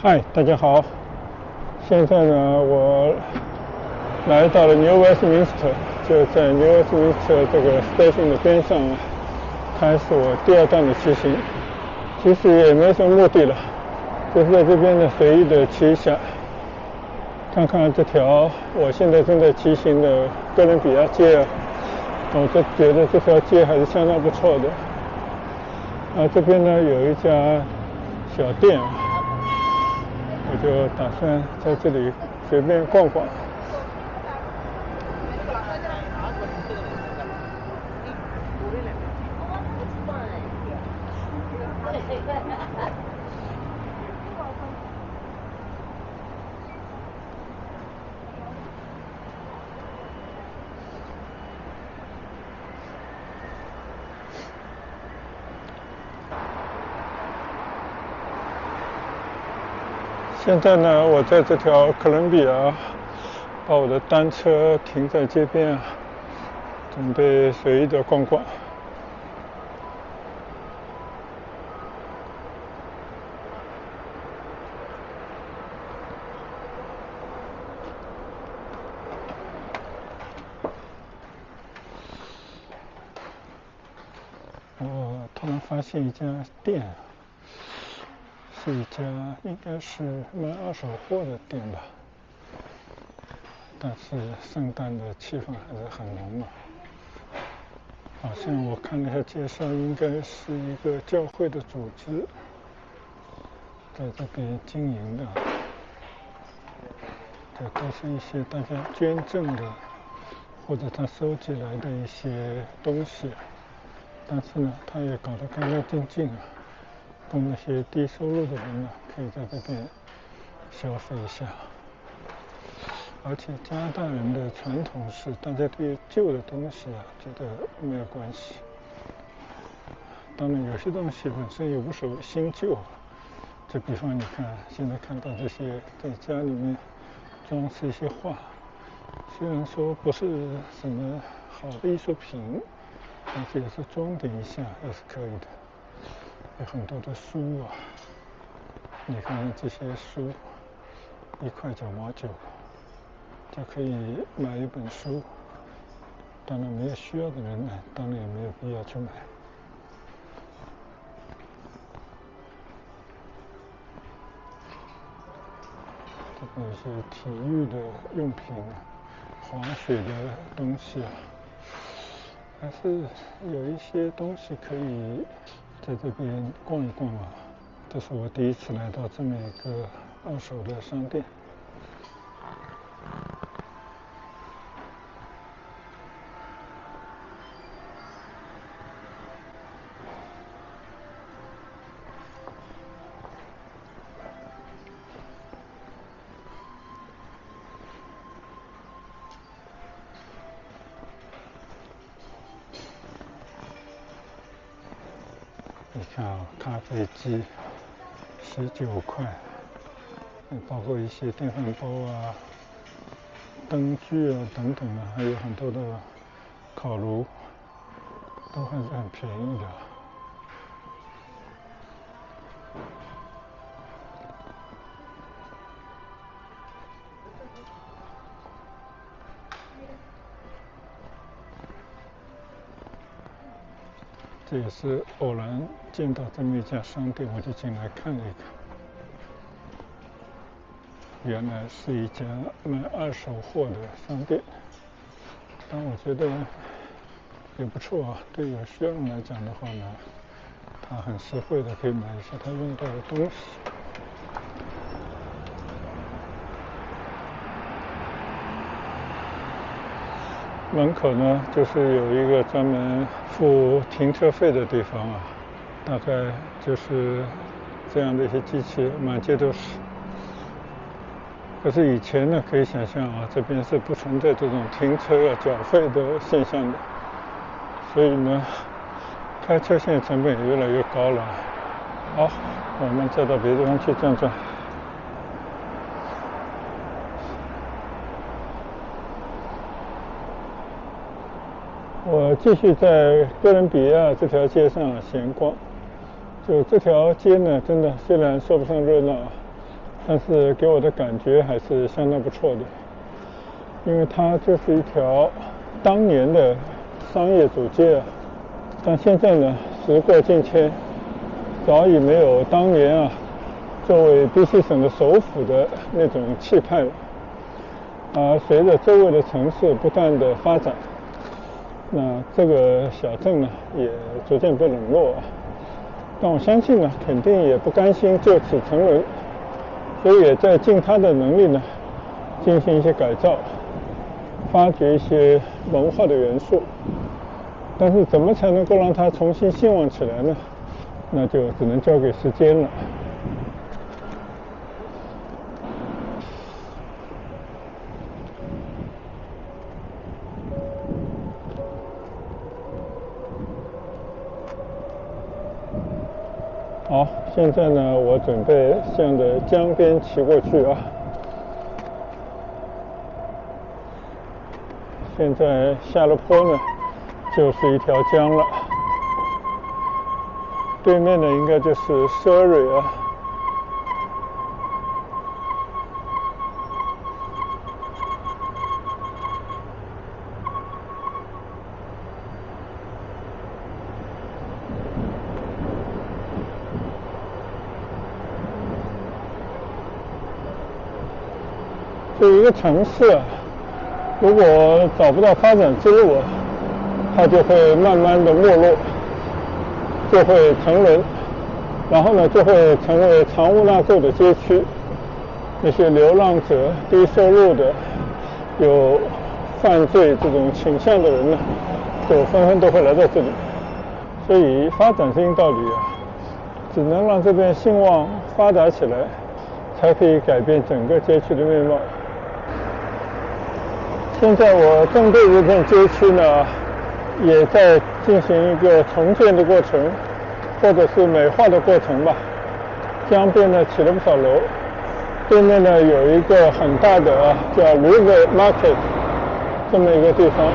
嗨，大家好。现在呢，我来到了 New Westminster，就在 New Westminster 这个 station 的边上，开始我第二段的骑行。其实也没什么目的了，就是在这边的随意的骑一下，看看这条我现在正在骑行的哥伦比亚街啊。我就觉得这条街还是相当不错的。这边呢有一家小店，我就打算在这里随便逛逛。现在呢，我在这条哥伦比亚，把我的单车停在街边，准备随意的逛逛。我突然发现一家店，是一家应该是卖二手货的店吧，但是圣诞的气氛还是很浓啊。好像我看了一下介绍，应该是一个教会的组织在这边经营的。这都是一些大家捐赠的，或者他收集来的一些东西。但是呢，他也搞得干干净净啊，供那些低收入的人呢，可以在这边消费一下。而且加拿大人的传统是，大家对旧的东西啊，觉得没有关系。当然，有些东西本身也无所谓新旧。就比方你看，现在看到这些在家里面装饰一些画，虽然说不是什么好的艺术品，但是也是装点一下也是可以的。有很多的书啊，你看看这些书，1块9毛9。就可以买一本书，当然没有需要的人呢，当然也没有必要去买。这个有些体育的用品啊，滑雪的东西啊，还是有一些东西可以在这边逛一逛啊。这是我第一次来到这么一个二手的商店。你看啊，咖啡机19块，包括一些电饭煲啊、灯具啊等等啊，还有很多的烤炉，都还是很便宜的。这也是偶然见到这么一家商店，我就进来看了一看。原来是一家卖二手货的商店，但我觉得也不错啊。对有需要人来讲的话呢，它很实惠的，可以买一些他用到的东西。门口呢，就是有一个专门付停车费的地方啊，大概就是这样的一些机器满街都是。可是以前呢，可以想象啊，这边是不存在这种停车缴费的现象的，所以呢，开车现在成本也越来越高了。好，我们再到别的地方去转转。我继续在哥伦比亚这条街上闲逛。就这条街呢，真的虽然说不上热闹，但是给我的感觉还是相当不错的，因为它就是一条当年的商业主街啊，但现在呢，时过境迁，早已没有当年啊作为 BC 省的首府的那种气派了。而随着周围的城市不断的发展，那这个小镇呢也逐渐被冷落啊。但我相信呢，肯定也不甘心就此沉沦，所以也在尽他的能力呢，进行一些改造，发掘一些文化的元素。但是怎么才能够让它重新兴旺起来呢？那就只能交给时间了。好，现在呢，我准备向着江边骑过去啊。现在下了坡呢，就是一条江了。对面的应该就是 Surrey 啊。这一个城市啊，如果找不到发展之路，它就会慢慢的没落，就会沉沦，然后呢，就会成为藏污纳垢的街区。那些流浪者、低收入的、有犯罪这种倾向的人呢，就纷纷都会来到这里。所以发展这一道理啊，只能让这边兴旺发达起来，才可以改变整个街区的面貌。现在我正对这片街区呢，也在进行一个重建的过程，或者是美化的过程吧。江边呢起了不少楼，对面呢有一个很大的叫 River Market 这么一个地方。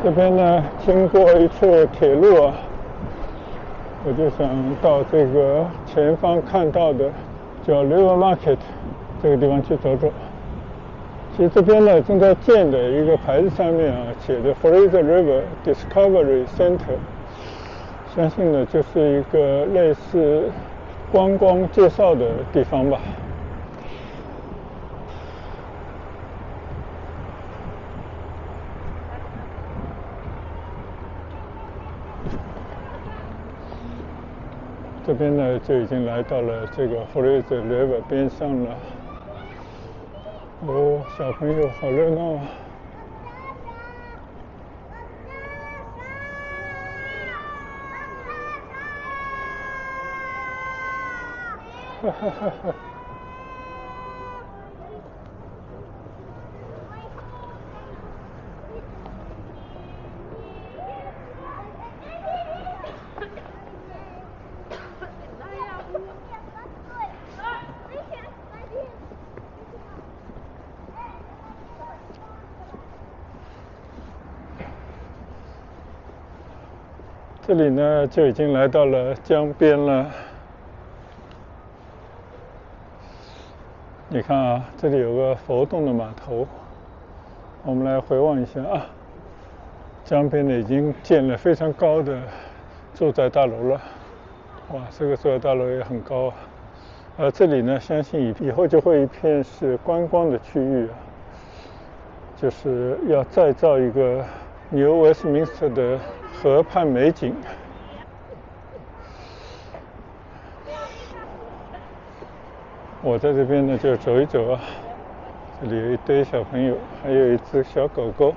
这边呢经过一处铁路啊，我就想到这个前方看到的叫 River Market 这个地方去走走。其实这边呢正在建的一个牌子上面啊写着 Fraser River Discovery Center， 相信呢就是一个类似观光介绍的地方吧。这边呢就已经来到了这个 Fraser River 边上了。哦，小朋友好热闹啊！哈哈哈哈。这里呢就已经来到了江边了。你看啊，这里有个浮动的码头。我们来回望一下啊，江边呢已经建了非常高的住宅大楼了。哇，这个住宅大楼也很高啊。而这里呢，相信以后就会一片是观光的区域啊，就是要再造一个New Westminster 的河畔美景。我在这边呢就走一走啊，这里有一堆小朋友，还有一只小狗狗。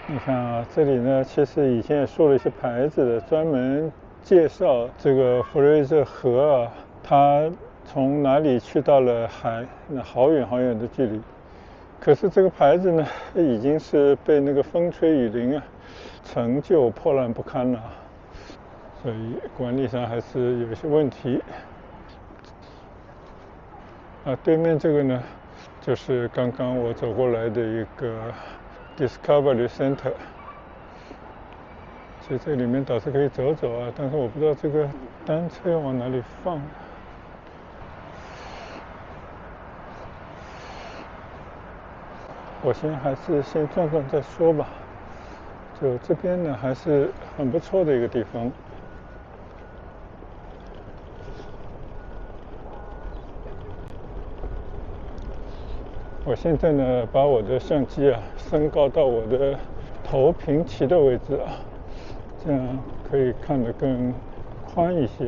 你看啊，这里呢其实以前也竖了一些牌子的，专门介绍这个Fraser河啊，它从哪里去到了海，那好远好远的距离。可是这个牌子呢，已经是被那个风吹雨淋啊，陈旧破烂不堪了，所以管理上还是有一些问题。对面这个呢，就是刚刚我走过来的一个 Discovery Center。其实这里面倒是可以走走啊，但是我不知道这个单车要往哪里放。我还是先转转再说吧。就这边呢，还是很不错的一个地方。我现在呢，把我的相机升高到我的头平齐的位置这样可以看得更宽一些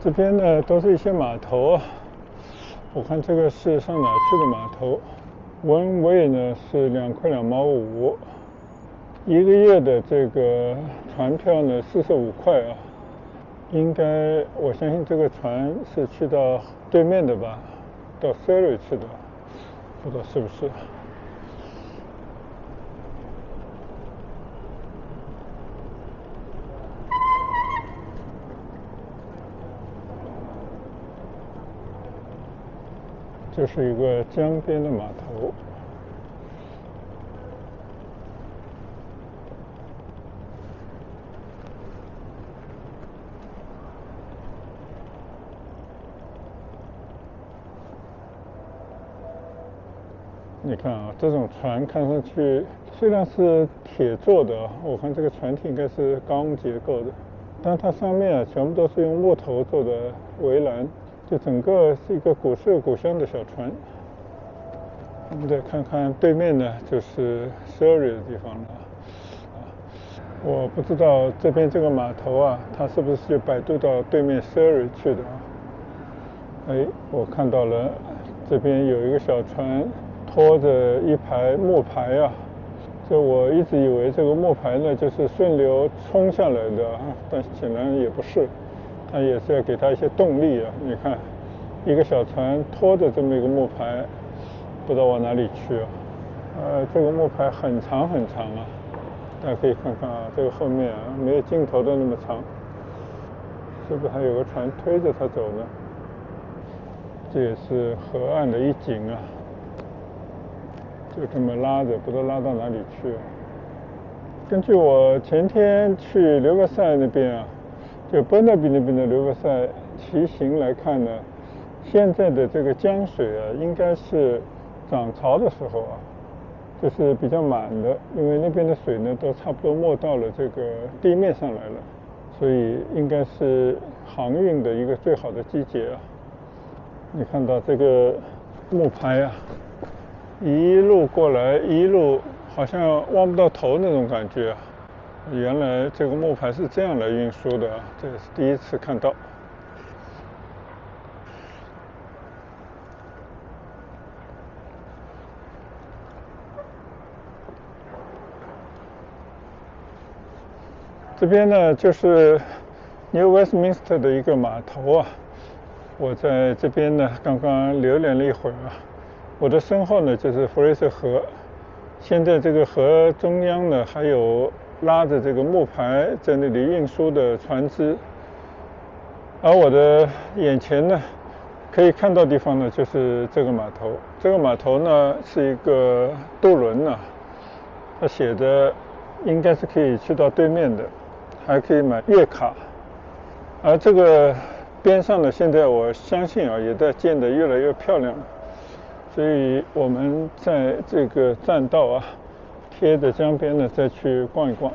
这边呢都是一些码头我看这个是上哪去的码头。One way 呢是2块2毛5，一个月的这个船票呢45块应该我相信这个船是去到对面的吧，到 Surrey 去的，不知道是不是。这是一个江边的码头。你看这种船看上去虽然是铁做的我看这个船体应该是钢结构的，但它上面全部都是用木头做的围栏，就整个是一个古色古香的小船。我们再看看对面呢，就是 Surrey 的地方了。我不知道这边这个码头它是不是就摆渡到对面 Surrey 去的我看到了，这边有一个小船拖着一排木牌这我一直以为这个木牌呢就是顺流冲下来的但显然也不是，它也是要给它一些动力你看，一个小船拖着这么一个木牌，不知道往哪里去这个木牌很长很长大家可以看看这个后面没有尽头的那么长，是不是还有个船推着它走呢？这也是河岸的一景就这么拉着，不知道拉到哪里去根据我前天去刘格塞那边就奔那边的刘格塞骑行来看呢，现在的这个江水应该是涨潮的时候就是比较满的，因为那边的水呢都差不多没到了这个地面上来了，所以应该是航运的一个最好的季节你看到这个木牌一路过来，一路好像望不到头那种感觉原来这个木牌是这样来运输的这也是第一次看到。这边呢就是 New Westminster 的一个码头我在这边呢刚刚浏览了一会儿我的身后呢就是弗雷瑟河，现在这个河中央呢还有拉着这个木牌在那里运输的船只，而我的眼前呢可以看到地方呢就是这个码头。这个码头呢是一个渡轮它写着应该是可以去到对面的，还可以买月卡。而这个边上呢现在我相信也在建得越来越漂亮，所以我们在这个栈道贴着江边呢再去逛一逛。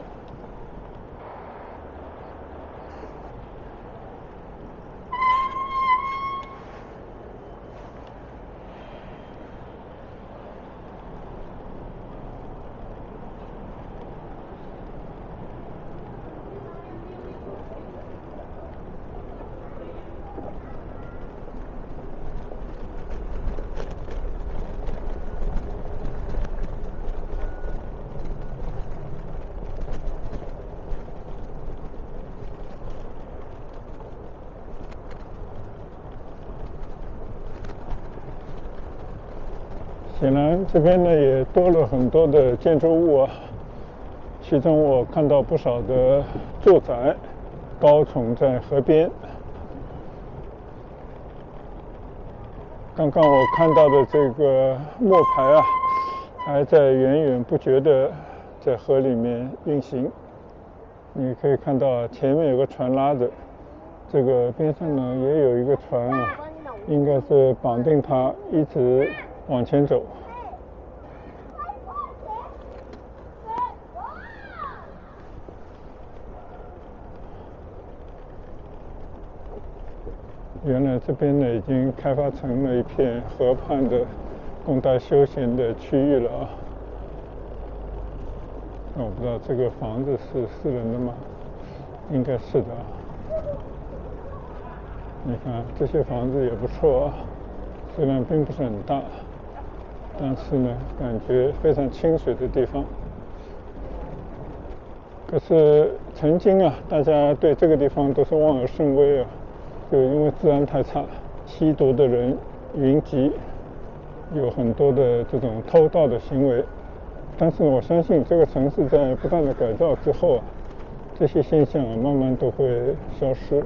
显然这边呢也多了很多的建筑物啊，其中我看到不少的住宅高耸在河边。刚刚我看到的这个木牌啊，还在源源不绝的在河里面运行。你可以看到前面有个船拉着，这个边上呢也有一个船啊，应该是绑定它一直往前走。原来这边呢已经开发成了一片河畔的供大家休闲的区域了啊。我不知道这个房子是私人的吗？应该是的啊。你看这些房子也不错啊，虽然并不是很大，但是呢感觉非常清水的地方。可是曾经啊，大家对这个地方都是望而生畏啊，就因为治安太差，吸毒的人云集，有很多的这种偷盗的行为。但是我相信这个城市在不断的改造之后啊，这些现象啊慢慢都会消失。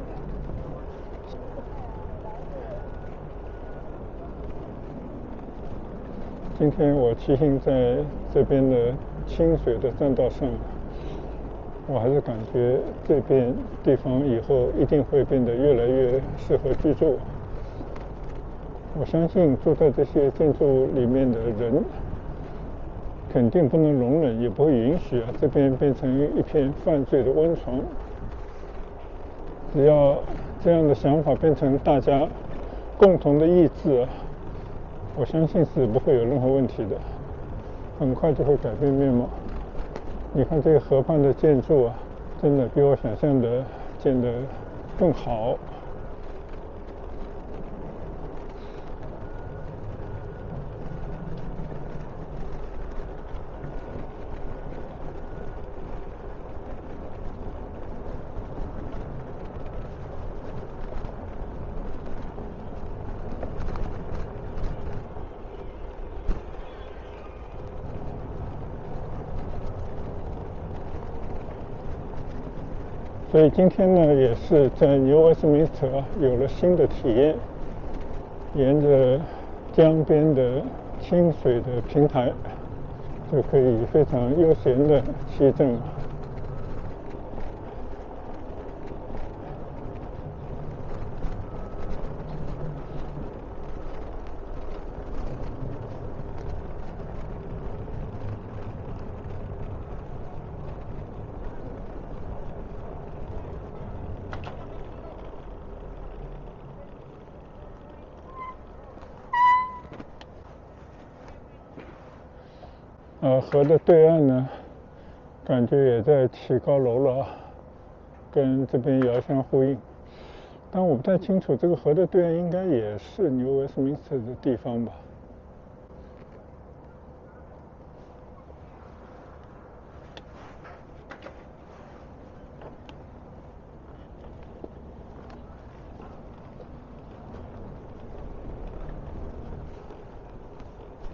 今天我骑行在这边的清水的栈道上，我还是感觉这边地方以后一定会变得越来越适合居住。我相信住在这些建筑里面的人肯定不能容忍，也不会允许啊这边变成一片犯罪的温床。只要这样的想法变成大家共同的意志啊，我相信是不会有任何问题的，很快就会改变面貌。你看这个河畔的建筑啊，真的比我想象的建得更好。所以今天呢，也是在New Westminster有了新的体验，沿着江边的清水的平台，就可以非常悠闲的骑乘。河的对岸呢，感觉也在起高楼了，跟这边遥相呼应。但我不太清楚，这个河的对岸应该也是New Westminster的地方吧。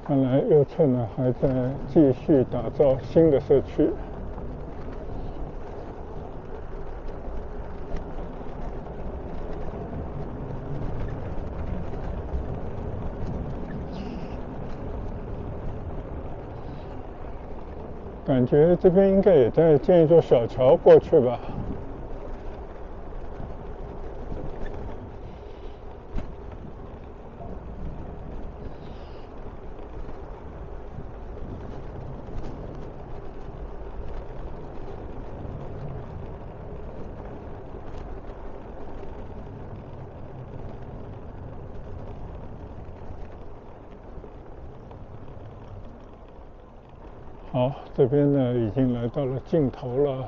看来右侧呢还在继续打造新的社区。感觉这边应该也在建一座小桥过去吧。好，这边呢已经来到了尽头了。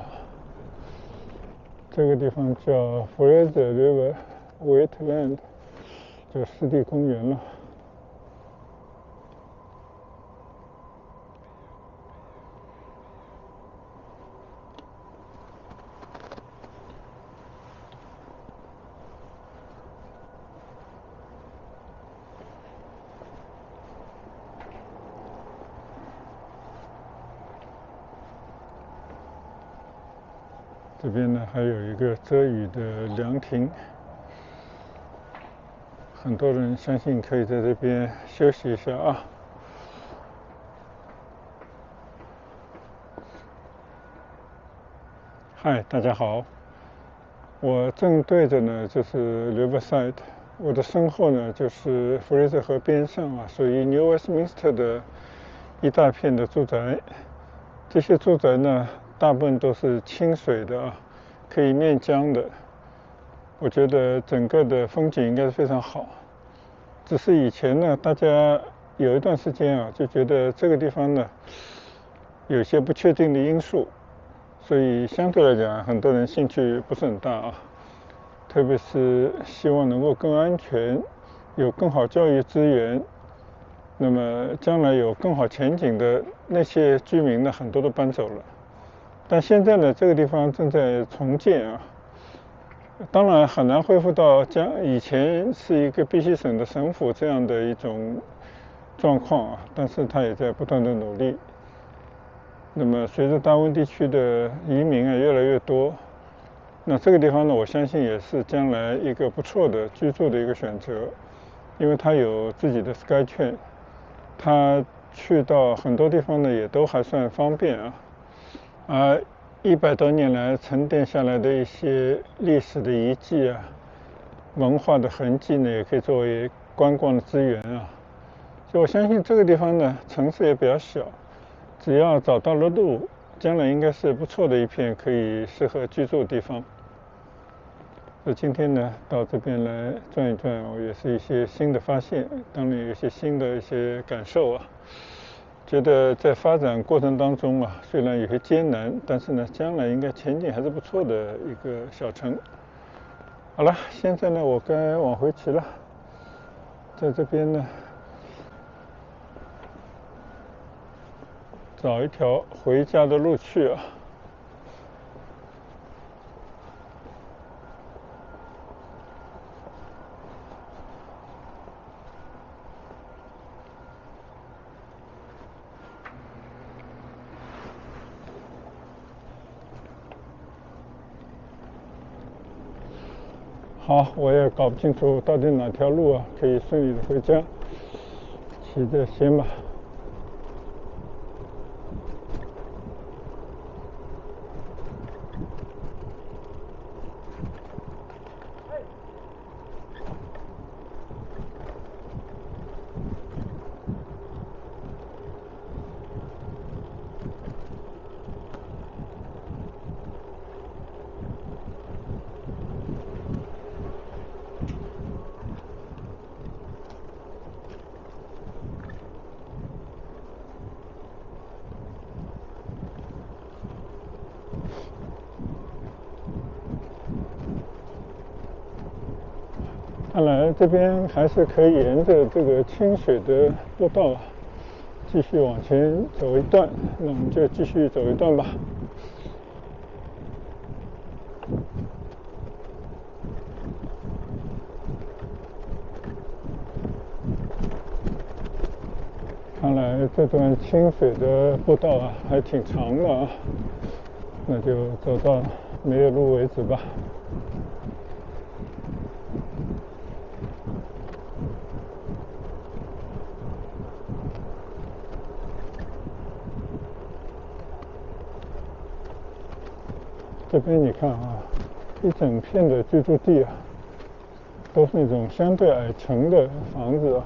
这个地方叫 Fraser River Wetland， 就湿地公园了。这边呢还有一个遮雨的凉亭，很多人相信可以在这边休息一下啊。嗨，大家好，我正对着呢就是 Riverside， 我的身后呢就是弗雷泽河边上属于 New Westminster 的一大片的住宅。这些住宅呢大部分都是清水的可以面江的。我觉得整个的风景应该是非常好。只是以前呢，大家有一段时间就觉得这个地方呢有些不确定的因素，所以相对来讲，很多人兴趣不是很大特别是希望能够更安全，有更好教育资源，那么将来有更好前景的那些居民呢，很多都搬走了。但现在呢，这个地方正在重建当然很难恢复到以前是一个宾夕省的省府这样的一种状况但是它也在不断的努力。那么随着达温地区的移民越来越多，那这个地方呢，我相信也是将来一个不错的居住的一个选择，因为它有自己的 SkyTrain， 它去到很多地方呢也都还算方便而100多年来沉淀下来的一些历史的遗迹文化的痕迹呢，也可以作为观光的资源所以我相信这个地方呢，城市也比较小，只要找到了路，将来应该是不错的一片可以适合居住的地方。所以今天呢，到这边来转一转，我也是一些新的发现，当然有一些新的一些感受觉得在发展过程当中虽然有些艰难，但是呢，将来应该前景还是不错的一个小城。好了，现在呢，我该往回骑了，在这边呢，找一条回家的路去好，我也搞不清楚到底哪条路可以顺利的回家，骑着先吧。看来这边还是可以沿着这个清水的步道继续往前走一段，那我们就继续走一段吧。看来这段清水的步道还挺长的那就走到没有路为止吧。这边你看一整片的居住地都是那种相对矮层的房子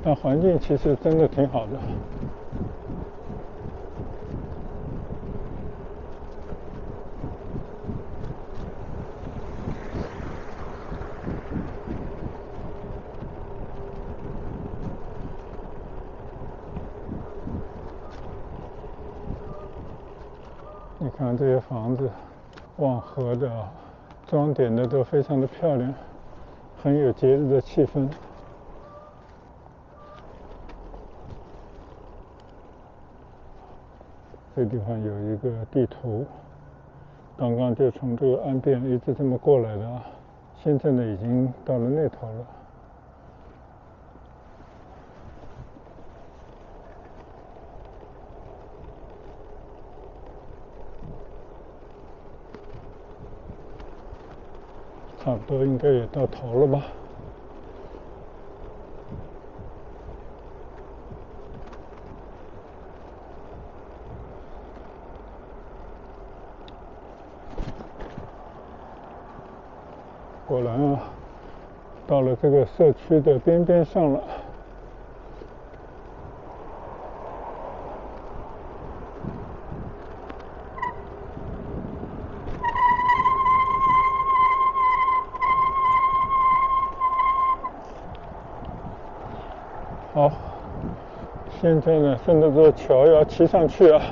但环境其实真的挺好的。你看这些房子，望河的装点的都非常的漂亮，很有节日的气氛。这地方有一个地图，刚刚就从这个岸边一直这么过来的现在呢已经到了那头了。差不多应该也到头了吧。果然啊，到了这个社区的边边上了。好，现在呢，顺着这个桥要骑上去啊。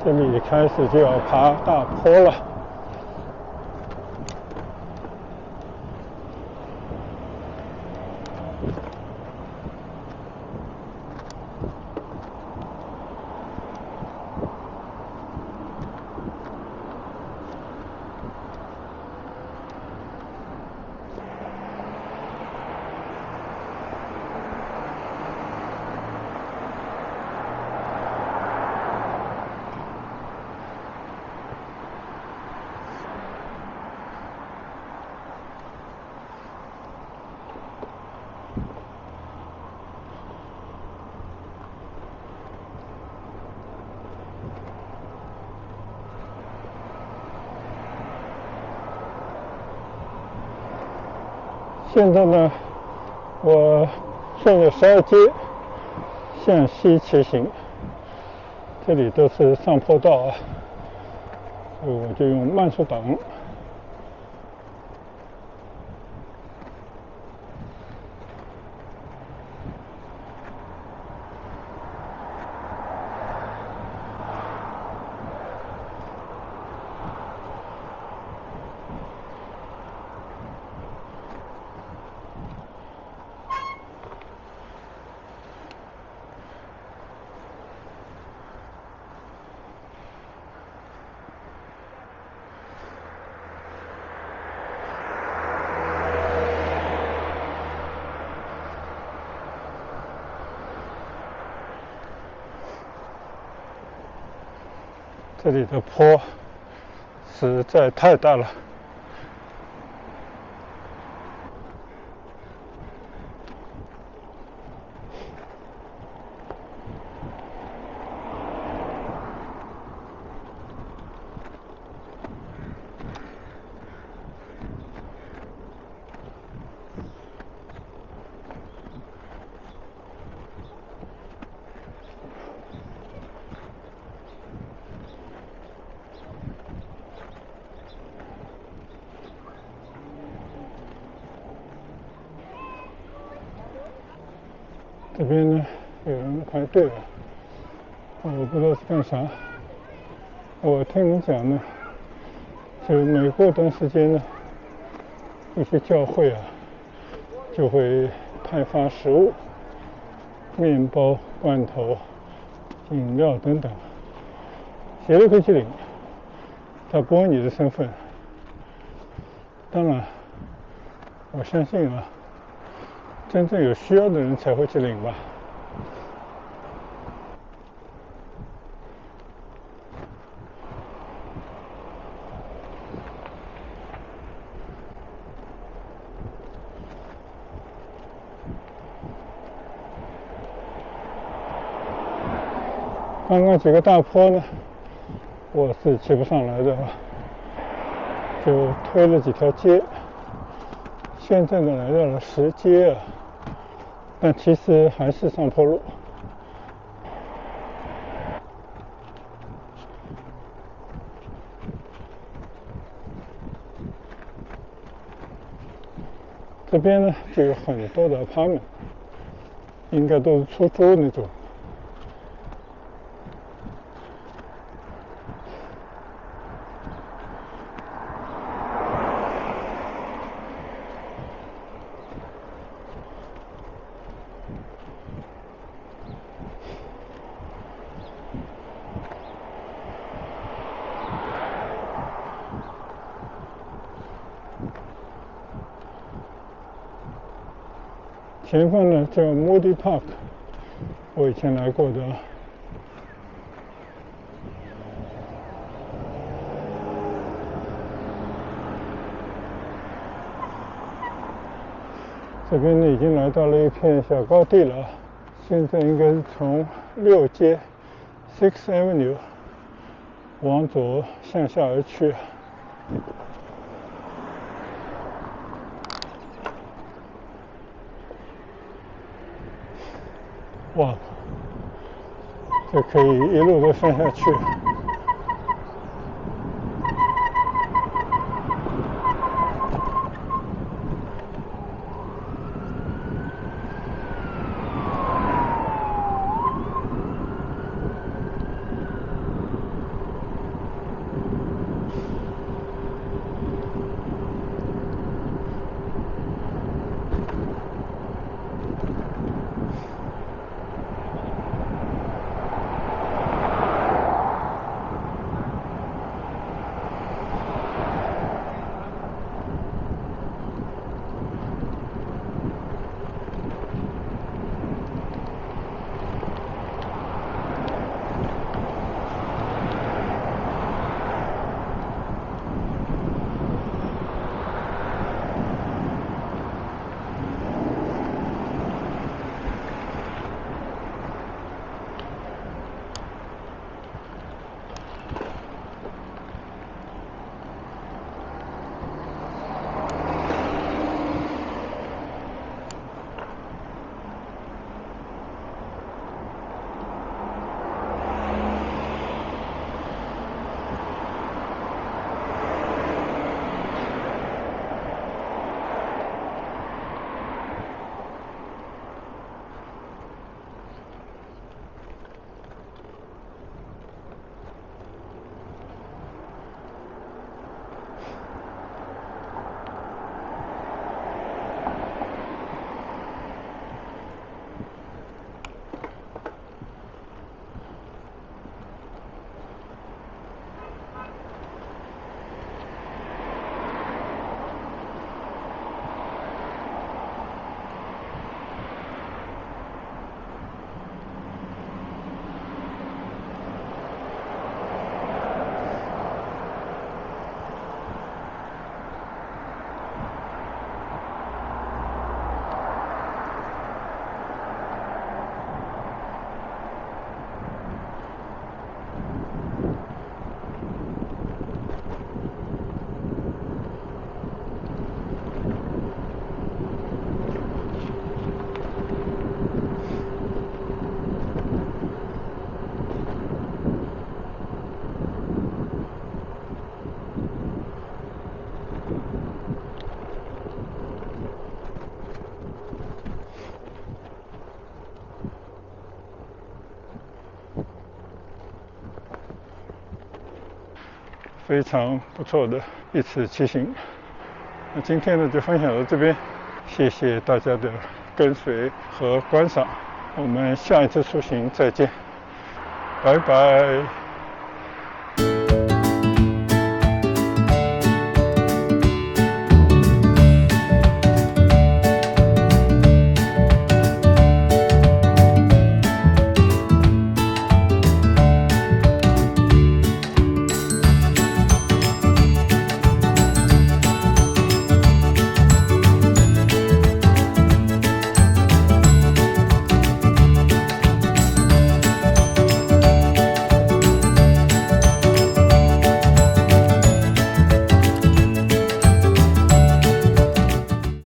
这里开始就要爬大坡了。现在呢，我顺着12街向西骑行，这里都是上坡道啊，所以我就用慢速档。这里的坡实在太大了。这边呢有人排队了，我不知道是干啥。我听人讲呢，就每过段时间呢，一些教会啊就会派发食物、面包、罐头、饮料等等，谁都可以去领，他不问你的身份。当然，我相信啊，真正有需要的人才会去领吧。刚刚几个大坡呢，我是骑不上来的，就推了几条街。现在呢来到了石阶啊，但其实还是上坡路。这边呢就有很多的apartment，应该都是出租那种。前方呢叫 Moody Park， 我以前来过的。这边呢已经来到了一片小高地了，现在应该是从6街 Sixth Avenue 往左向下而去。哇，这可以一路都上下去。非常不错的一次骑行。那今天呢就分享到这边，谢谢大家的跟随和观赏，我们下一次出行再见，拜拜。